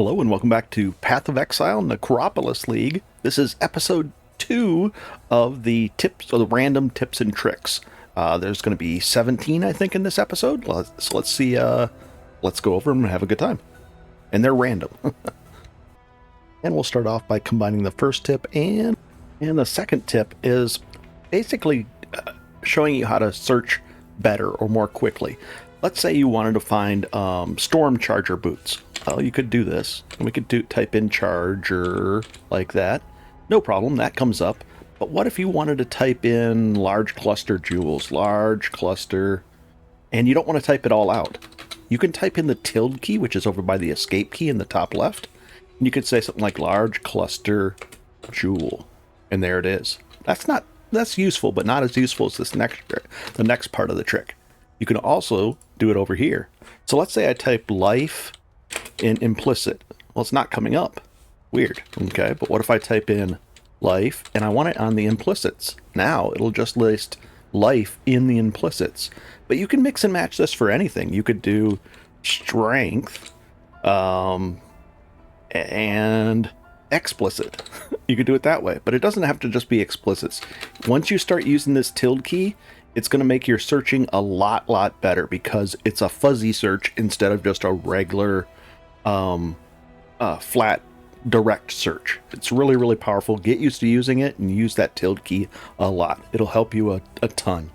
Hello and welcome back to Path of Exile Necropolis League. This is episode 2 of the random tips and tricks. There's going to be 17, I think, in this episode. So let's see. Let's go over them and have a good time. And they're random. And we'll start off by combining the first tip and the second tip is basically showing you how to search better or more quickly. Let's say you wanted to find storm charger boots. Well, you could do this. We could type in charger like that. No problem, that comes up. But what if you wanted to type in large cluster jewels, large cluster, and you don't want to type it all out? You can type in the tilde key, which is over by the escape key in the top left. And you could say something like large cluster jewel. And there it is. That's useful, but not as useful as the next part of the trick. You can also do it over here. So let's say I type life in implicit. Well, it's not coming up. Weird. Okay, but what if I type in life and I want it on the implicits? Now it'll just list life in the implicits. But you can mix and match this for anything. You could do strength and explicit. You could do it that way, but it doesn't have to just be explicits. Once you start using this tilde key, it's going to make your searching a lot better because it's a fuzzy search instead of just a regular flat direct search. It's really powerful. Get used to using it and use that tilde key a lot. It'll help you a ton.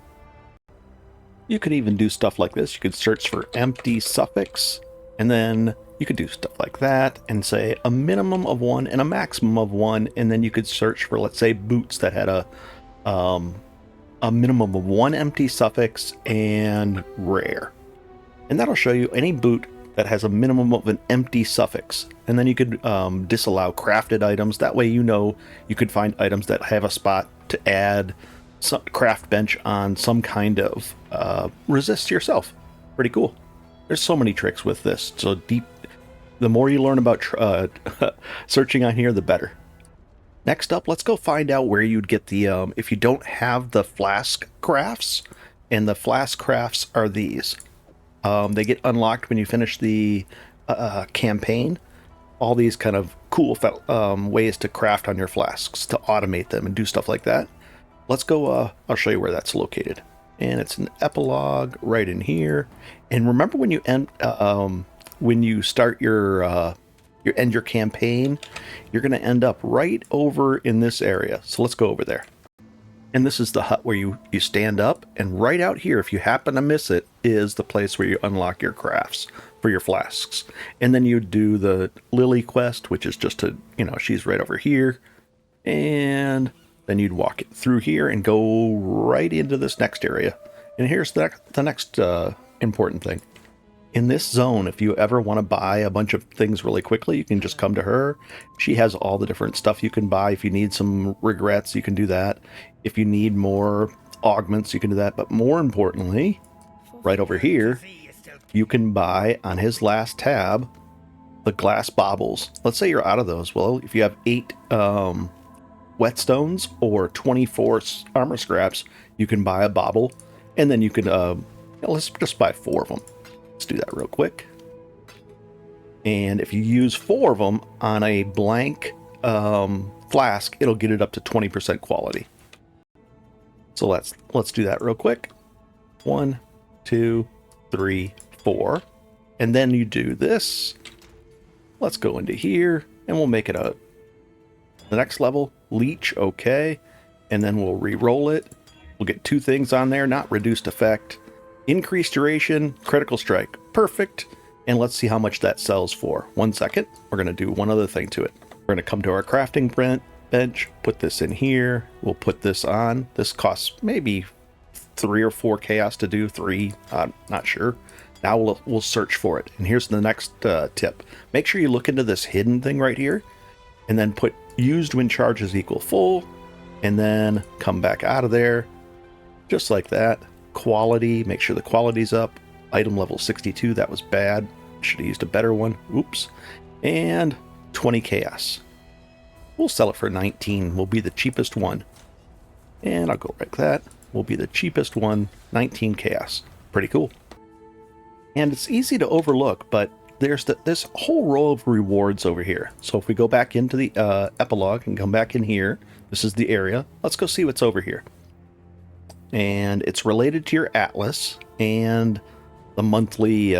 You could even do stuff like this. You could search for empty suffix, and then you could do stuff like that and say a minimum of 1 and a maximum of 1, and then you could search for, let's say, boots that had a minimum of 1 empty suffix and rare. And that'll show you any boot that has a minimum of an empty suffix. And then you could disallow crafted items. That way you know you could find items that have a spot to add some craft bench on some kind of resist yourself. Pretty cool. There's so many tricks with this. So the more you learn about searching on here, the better. Next up, let's go find out where you'd get the, if you don't have the flask crafts, and the flask crafts are these. They get unlocked when you finish the campaign. All these kind of cool ways to craft on your flasks, to automate them and do stuff like that. Let's go, I'll show you where that's located. And it's an epilogue right in here. And remember when you start end your campaign, you're going to end up right over in this area. So let's go over there. And this is the hut where you stand up, and right out here, if you happen to miss it, is the place where you unlock your crafts for your flasks. And then you do the Lily quest, which is just she's right over here. And then you'd walk it through here and go right into this next area. And here's the next important thing. In this zone, if you ever want to buy a bunch of things really quickly, you can just come to her. She has all the different stuff you can buy. If you need some regrets, you can do that. If you need more augments, you can do that. But more importantly, right over here, you can buy on his last tab the glass baubles. Let's say you're out of those. Well, if you have 8 whetstones or 24 armor scraps, you can buy a bauble. And then you can, let's just buy 4 of them. Let's do that real quick. And if you use 4 of them on a blank flask, it'll get it up to 20% quality. So let's do that real quick. 1, 2, 3, 4. And then you do this. Let's go into here and we'll make it the next level. Leech, okay. And then we'll re-roll it. We'll get 2 things on there, not reduced effect. Increased duration, critical strike. Perfect. And let's see how much that sells for. 1 second. We're going to do one other thing to it. We're going to come to our crafting bench, put this in here. We'll put this on. This costs maybe 3 or 4 chaos to do. 3, I'm not sure. Now we'll search for it. And here's the next tip. Make sure you look into this hidden thing right here. And then put used when charges equal full. And then come back out of there. Just like that. Quality, make sure the quality's up. Item level 62, that was bad. Should have used a better one. Oops. And 20 chaos. We'll sell it for 19. We'll be the cheapest one. And I'll go like that. We'll be the cheapest one. 19 chaos. Pretty cool. And it's easy to overlook, but there's this whole row of rewards over here. So if we go back into the epilogue and come back in here, this is the area. Let's go see what's over here. And it's related to your atlas and the monthly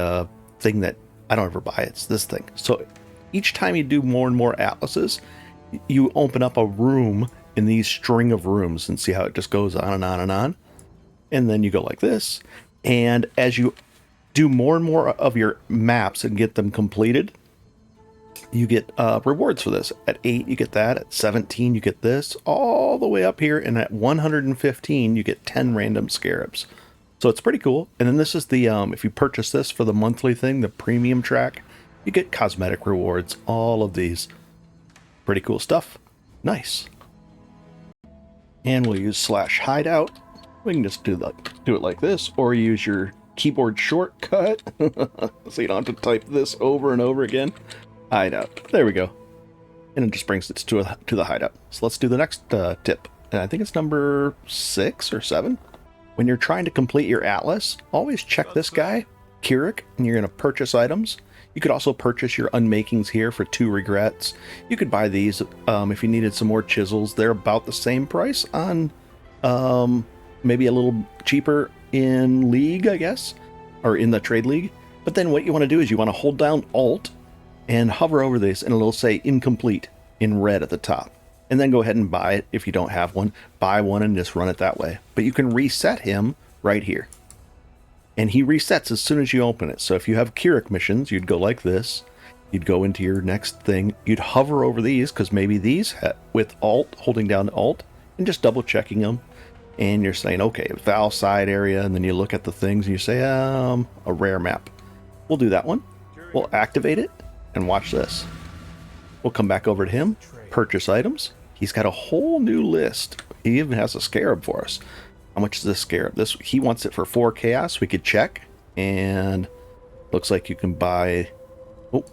thing that I don't ever buy. It's this thing. So each time you do more and more atlases, you open up a room in these string of rooms and see how it just goes on and on and on. And then you go like this. And as you do more and more of your maps and get them completed, you get rewards for this. At 8, you get that. At 17, you get this. All the way up here. And at 115, you get 10 random scarabs. So it's pretty cool. And then this is the, if you purchase this for the monthly thing, the premium track, you get cosmetic rewards. All of these. Pretty cool stuff. Nice. And we'll use /hideout. We can just do it like this, or use your keyboard shortcut so you don't have to type this over and over again. Hideout. There we go. And it just brings it to the hideout. So let's do the next tip. And I think it's number 6 or 7. When you're trying to complete your atlas, always check this guy, Kirac, and you're going to purchase items. You could also purchase your unmakings here for 2 regrets. You could buy these if you needed some more chisels. They're about the same price on maybe a little cheaper in League, I guess, or in the Trade League. But then what you want to do is you want to hold down Alt and hover over this, and it'll say incomplete in red at the top. And then go ahead and buy it if you don't have one. Buy one and just run it that way. But you can reset him right here. And he resets as soon as you open it. So if you have Kirac missions, you'd go like this. You'd go into your next thing. You'd hover over these, because maybe these with Alt, holding down Alt, and just double checking them. And you're saying, okay, Val side area, and then you look at the things and you say, a rare map. We'll do that one. We'll activate it, and watch this. We'll come back over to him, purchase items. He's got a whole new list. He even has a scarab for us. How much is this scarab? He wants it for 4 chaos. We could check, and looks like you can buy. Oh,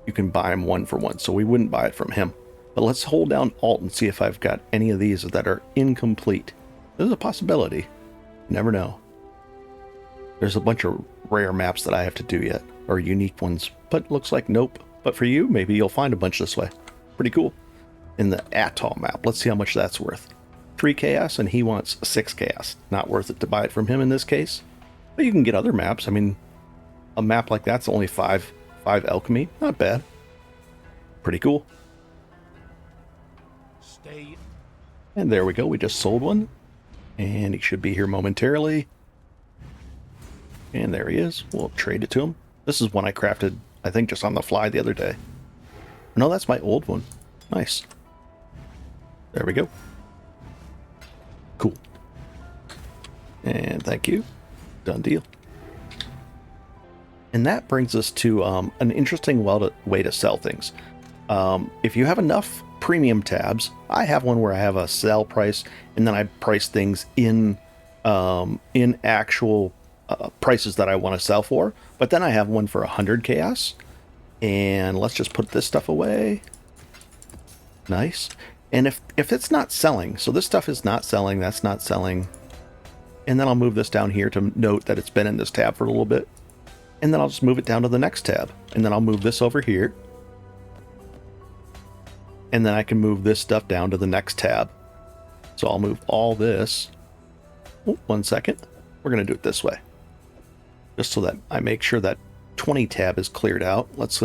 you can buy him 1 for 1. So we wouldn't buy it from him. But let's hold down Alt and see if I've got any of these that are incomplete. There's a possibility. You never know. There's a bunch of rare maps that I have to do yet, or unique ones, but looks like nope. But for you, maybe you'll find a bunch this way. Pretty cool. In the Atoll map, let's see how much that's worth. 3 chaos, and he wants 6 chaos. Not worth it to buy it from him in this case. But you can get other maps. I mean, a map like that's only 5 alchemy. Not bad. Pretty cool. And there we go. We just sold one. And he should be here momentarily. And there he is. We'll trade it to him. This is one I crafted, I think, just on the fly the other day. No, that's my old one. Nice. There we go. Cool. And thank you. Done deal. And that brings us to an interesting way to sell things. If you have enough premium tabs, I have one where I have a sell price, and then I price things in actual prices that I want to sell for. But then I have one for 100 chaos. And let's just put this stuff away. Nice. And if it's not selling, so this stuff is not selling, that's not selling. And then I'll move this down here to note that it's been in this tab for a little bit. And then I'll just move it down to the next tab. And then I'll move this over here. And then I can move this stuff down to the next tab. So I'll move all this. Oh, 1 second. We're going to do it this way. Just so that I make sure that 20 tab is cleared out. Let's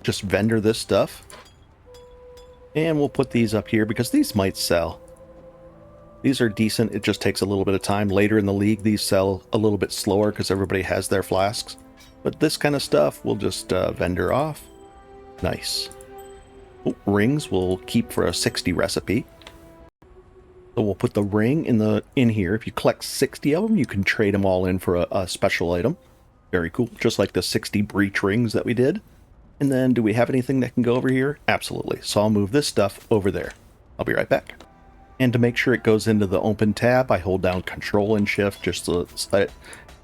just vendor this stuff. And we'll put these up here because these might sell. These are decent. It just takes a little bit of time. Later in the league, these sell a little bit slower because everybody has their flasks. But this kind of stuff, we'll just vendor off. Nice. Oh, rings we'll keep for a 60 recipe. So we'll put the ring in here. If you collect 60 of them, you can trade them all in for a special item. Very cool. Just like the 60 breach rings that we did. And then do we have anything that can go over here? Absolutely. So I'll move this stuff over there. I'll be right back. And to make sure it goes into the open tab, I hold down Control and Shift just so that,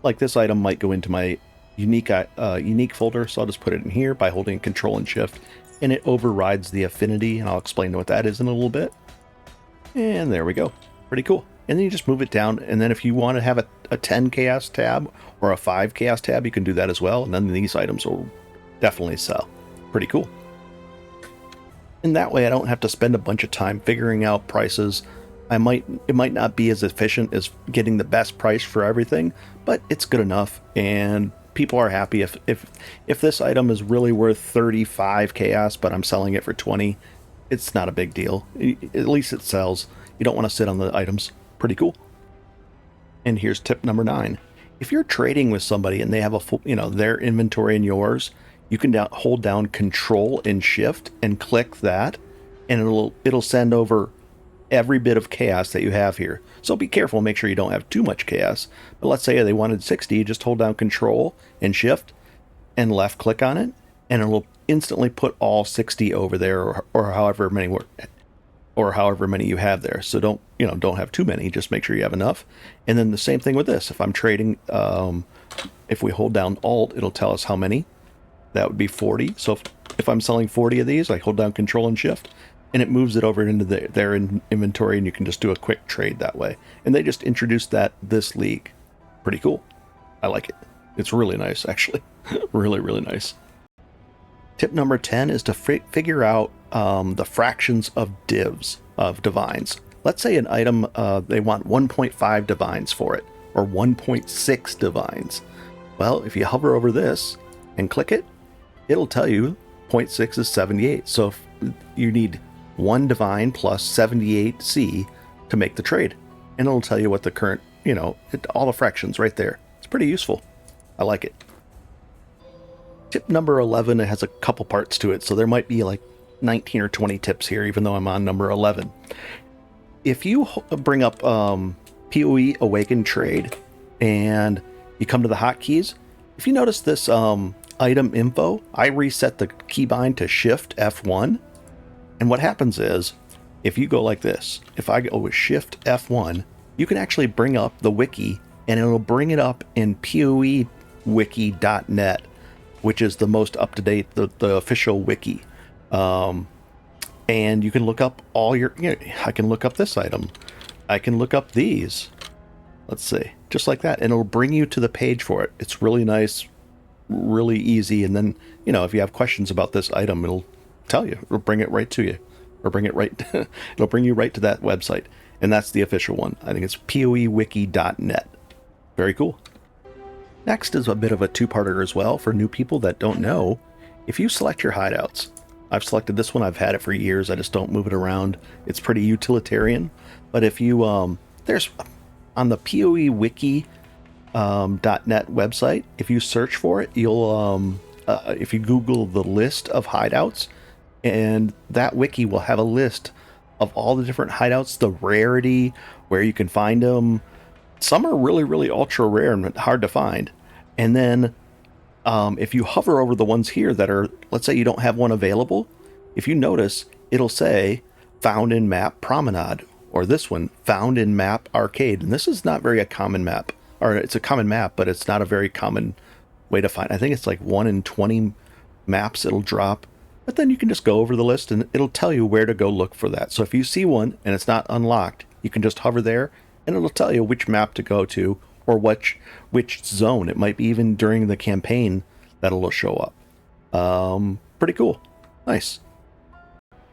like, this item might go into my unique folder. So I'll just put it in here by holding Control and Shift, and it overrides the affinity, and I'll explain what that is in a little bit. And there we go. Pretty cool. and then you just move it down. And then if you want to have a 10 chaos tab or a 5 chaos tab, you can do that as well. And then these items will definitely sell. Pretty cool. And that way I don't have to spend a bunch of time figuring out prices. It might not be as efficient as getting the best price for everything, but it's good enough, and people are happy. If this item is really worth 35 chaos, but I'm selling it for 20, it's not a big deal. At least it sells. You don't want to sit on the items. Pretty cool. And here's tip number 9. If you're trading with somebody and they have a full, their inventory and yours, you can hold down Control and Shift and click that, and it'll send over every bit of chaos that you have here. So be careful, make sure you don't have too much chaos. But let's say they wanted 60, just hold down Control and Shift and left click on it, and it'll instantly put all 60 over there, or however many you have there. So don't have too many, just make sure you have enough. And then the same thing with this. If I'm trading, if we hold down Alt, it'll tell us how many. That would be 40. So if I'm selling 40 of these, I hold down Control and Shift, and it moves it over into their inventory, and you can just do a quick trade that way. And they just introduced this league. Pretty cool. I like it. It's really nice, actually. Really, really nice. Tip number 10 is to figure out the fractions of divines. Let's say an item, they want 1.5 divines for it, or 1.6 divines. Well, if you hover over this and click it, it'll tell you 0.6 is 78. So if you need 1 divine plus 78C to make the trade, and it'll tell you what the current, all the fractions right there. It's pretty useful. I like it. Tip number 11, it has a couple parts to it, so there might be like 19 or 20 tips here, even though I'm on number 11. If you bring up PoE Awaken Trade and you come to the hotkeys, if you notice this item info, I reset the keybind to Shift F1. And what happens is, if you go like this, if I go with Shift F1, you can actually bring up the wiki, and it'll bring it up in PoEWiki.net, which is the most up-to-date, the official wiki. And you can look up all your, I can look up this item. I can look up these. Let's see, just like that. And it'll bring you to the page for it. It's really nice, really easy. And then, if you have questions about this item, it'll tell you, it'll bring it right to you, or it'll bring you right to that website. And that's the official one. I think it's PoEWiki.net. Very cool. Next is a bit of a two-parter as well for new people that don't know. If you select your hideouts, I've selected this one, I've had it for years, I just don't move it around. It's pretty utilitarian. But if you, there's, on the PoEWiki.net website, if you search for it, you'll, if you Google the list of hideouts, and that wiki will have a list of all the different hideouts, the rarity, where you can find them. Some are really, really ultra rare and hard to find. And then if you hover over the ones here that are, let's say you don't have one available, if you notice, it'll say found in map Promenade, or this one, found in map Arcade. And this is not very a common map, or it's a common map, but it's not a very common way to find. I think it's like 1 in 20 maps it'll drop. But then you can just go over the list and it'll tell you where to go look for that. So if you see one and it's not unlocked, you can just hover there and it'll tell you which map to go to, or which zone. It might be even during the campaign that'll show up. Pretty cool. Nice.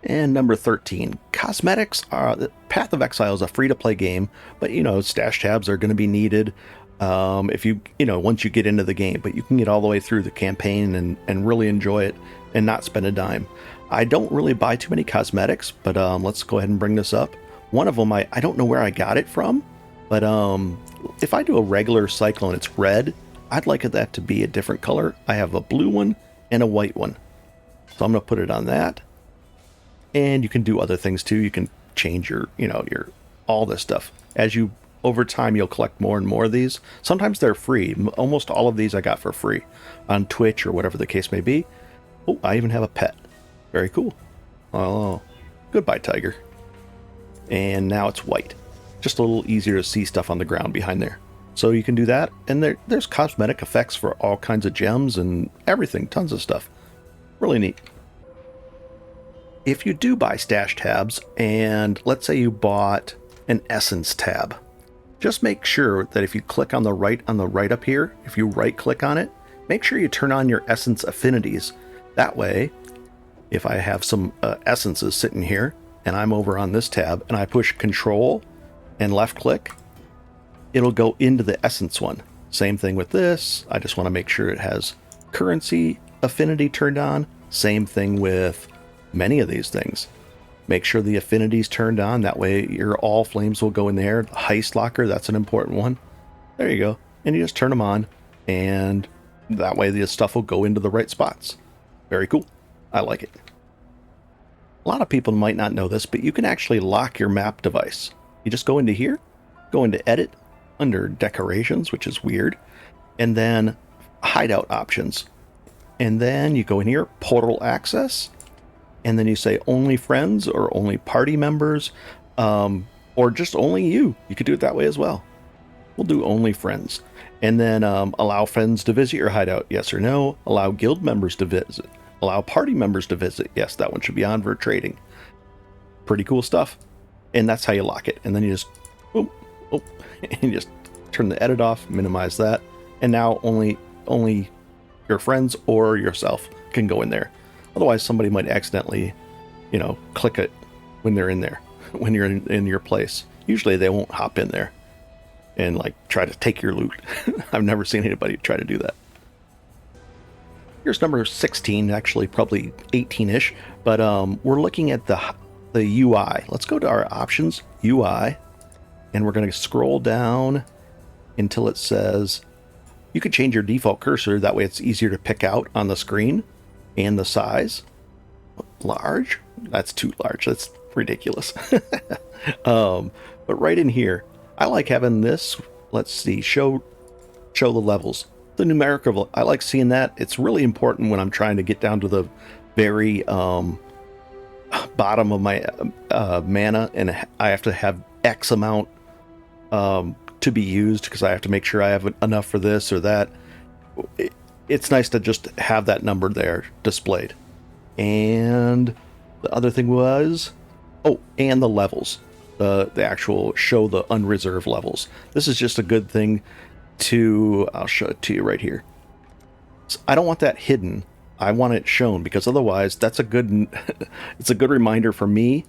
And number 13, cosmetics are, Path of Exile is a free-to-play game, but stash tabs are going to be needed if you once you get into the game, but you can get all the way through the campaign and really enjoy it and not spend a dime. I don't really buy too many cosmetics, but let's go ahead and bring this up. One of them, I don't know where I got it from, but if I do a regular cycle and it's red, I'd like that to be a different color. I have a blue one and a white one. So I'm going to put it on that. And you can do other things too. You can change your all this stuff. Over time, you'll collect more and more of these. Sometimes they're free. Almost all of these I got for free on Twitch or whatever the case may be. Oh, I even have a pet. Very cool. Oh, goodbye, tiger. And now it's white. Just a little easier to see stuff on the ground behind there. So you can do that. And there's cosmetic effects for all kinds of gems and everything. Tons of stuff. Really neat. If you do buy stash tabs, and let's say you bought an essence tab, just make sure that if you click on the right up here, if you right click on it, make sure you turn on your essence affinities. That way, if I have some essences sitting here and I'm over on this tab and I push Control and left click, it'll go into the essence one. Same thing with this. I just want to make sure it has currency affinity turned on. Same thing with many of these things. Make sure the affinities turned on. That way your all flames will go in there. The heist locker, that's an important one. There you go. And you just turn them on, and that way the stuff will go into the right spots. Very cool. I like it. A lot of people might not know this, but you can actually lock your map device. You just go into here, go into Edit, under Decorations, which is weird, and then Hideout Options. And then you go in here, Portal Access, and then you say only friends or only party members, or just only you. You could do it that way as well. We'll do only friends. And then allow friends to visit your hideout, yes or no. Allow guild members to visit. Allow party members to visit. Yes, that one should be on for trading. Pretty cool stuff. And that's how you lock it. And then you just, boom, oh, and you just turn the edit off, minimize that. And now only your friends or yourself can go in there. Otherwise, somebody might accidentally, click it when they're in there, when you're in your place. Usually they won't hop in there and try to take your loot. I've never seen anybody try to do that. Here's number 16, actually probably 18-ish, but we're looking at the UI. Let's go to our options, UI, and we're going to scroll down until it says, you could change your default cursor, that way it's easier to pick out on the screen, and the size. Large? That's too large, that's ridiculous. But right in here, I like having this, let's see, show the levels. The numerical, I like seeing that. It's really important when I'm trying to get down to the very bottom of my mana, and I have to have X amount to be used because I have to make sure I have enough for this or that. It's nice to just have that number there displayed. And the other thing was, and the levels. The actual show the unreserved levels. This is just a good thing to, I'll show it to you right here. So I don't want that hidden. I want it shown, because otherwise that's a good, it's a good reminder for me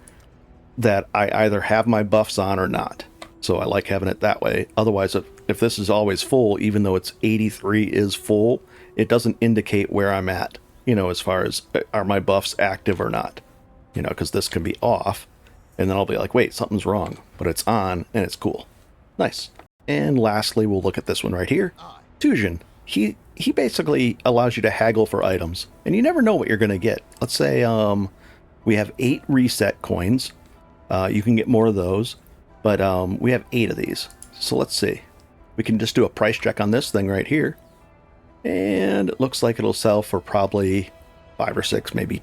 that I either have my buffs on or not. So I like having it that way. Otherwise, if this is always full, even though it's 83 is full, it doesn't indicate where I'm at, as far as are my buffs active or not, because this can be off. And then I'll be like, wait, something's wrong, but it's on and it's cool. Nice. And lastly, we'll look at this one right here. Tujen. He basically allows you to haggle for items, and you never know what you're going to get. Let's say we have 8 reset coins. You can get more of those, but we have 8 of these. So let's see. We can just do a price check on this thing right here. And it looks like it'll sell for probably 5 or 6, maybe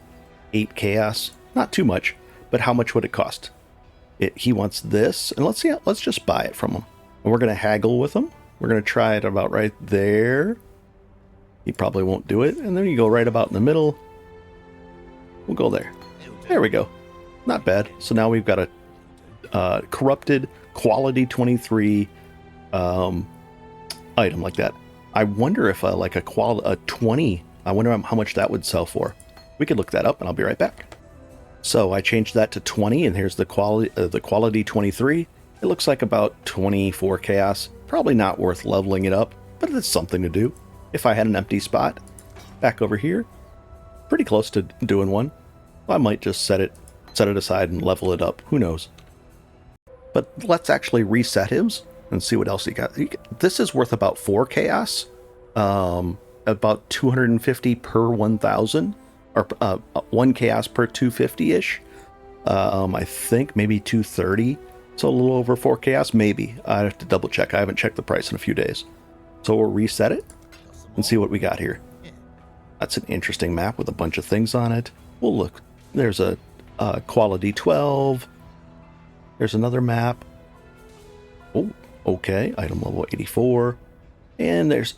8 chaos. Not too much. But how much would it cost? He wants this, and let's just buy it from him. And we're going to haggle with him. We're going to try it about right there. He probably won't do it. And then you go right about in the middle. We'll go there. There we go. Not bad. So now we've got a corrupted quality 23 item like that. I wonder if a 20, I wonder how much that would sell for. We could look that up, and I'll be right back. So I changed that to 20, and here's the quality 23. It looks like about 24 chaos. Probably not worth leveling it up, but it's something to do. If I had an empty spot back over here, pretty close to doing one, I might just set it aside and level it up. Who knows? But let's actually reset his and see what else he got. This is worth about 4 chaos, about 250 per 1,000. Or 1 chaos per 250-ish. I think maybe 230. So a little over 4 chaos, maybe. I have to double check. I haven't checked the price in a few days. So we'll reset it and see what we got here. That's an interesting map with a bunch of things on it. We'll look. There's a quality 12. There's another map. Oh, okay. Item level 84. And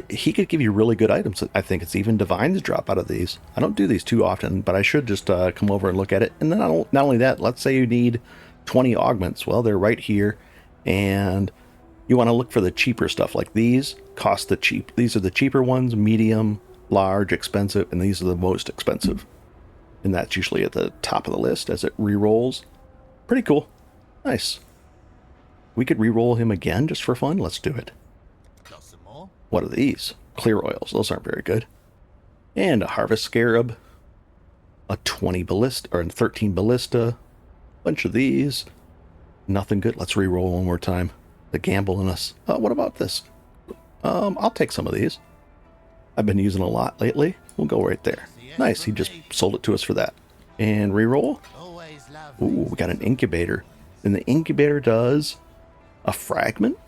he could give you really good items. I think it's even divines drop out of these. I don't do these too often, but I should just come over and look at it. And then not only that, let's say you need 20 augments. Well, they're right here. And You want to look for the cheaper stuff, like these cost the cheap. These are the cheaper ones, medium, large, expensive, and these are the most expensive. And that's usually at the top of the list as it re-rolls. Pretty cool. Nice. We could re-roll him again just for fun. Let's do it. What are these? Clear oils. Those aren't very good. And a harvest scarab. A 20 ballista, or a 13 ballista. Bunch of these. Nothing good. Let's re-roll one more time. The gamble in us. What about this? I'll take some of these. I've been using a lot lately. We'll go right there. Nice. He just sold it to us for that. And re-roll. Ooh, we got an incubator. And the incubator does a fragment.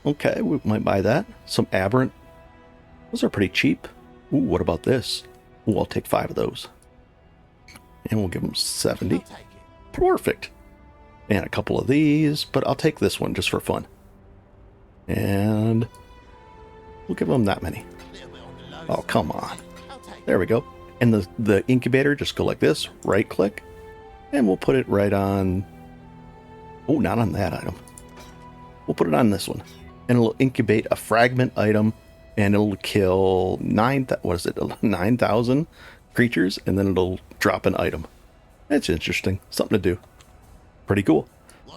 Okay, we might buy that. Some aberrant. Those are pretty cheap. Ooh, what about this? Ooh, I'll take 5 of those. And we'll give them 70. Perfect. And a couple of these, but I'll take this one just for fun. And we'll give them that many. Oh, come on. There we go. And the incubator, just go like this, right click, and we'll put it right on. Oh, not on that item. We'll put it on this one. And it'll incubate a fragment item, and it'll kill 9,000 creatures, and then it'll drop an item. That's interesting. Something to do. Pretty cool.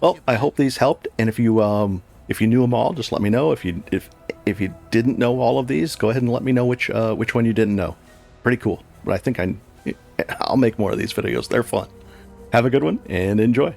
Well, I hope these helped, and if you knew them all, just let me know. If you didn't know all of these, go ahead and let me know which one you didn't know. Pretty cool. But I think I'll make more of these videos. They're fun. Have a good one and enjoy.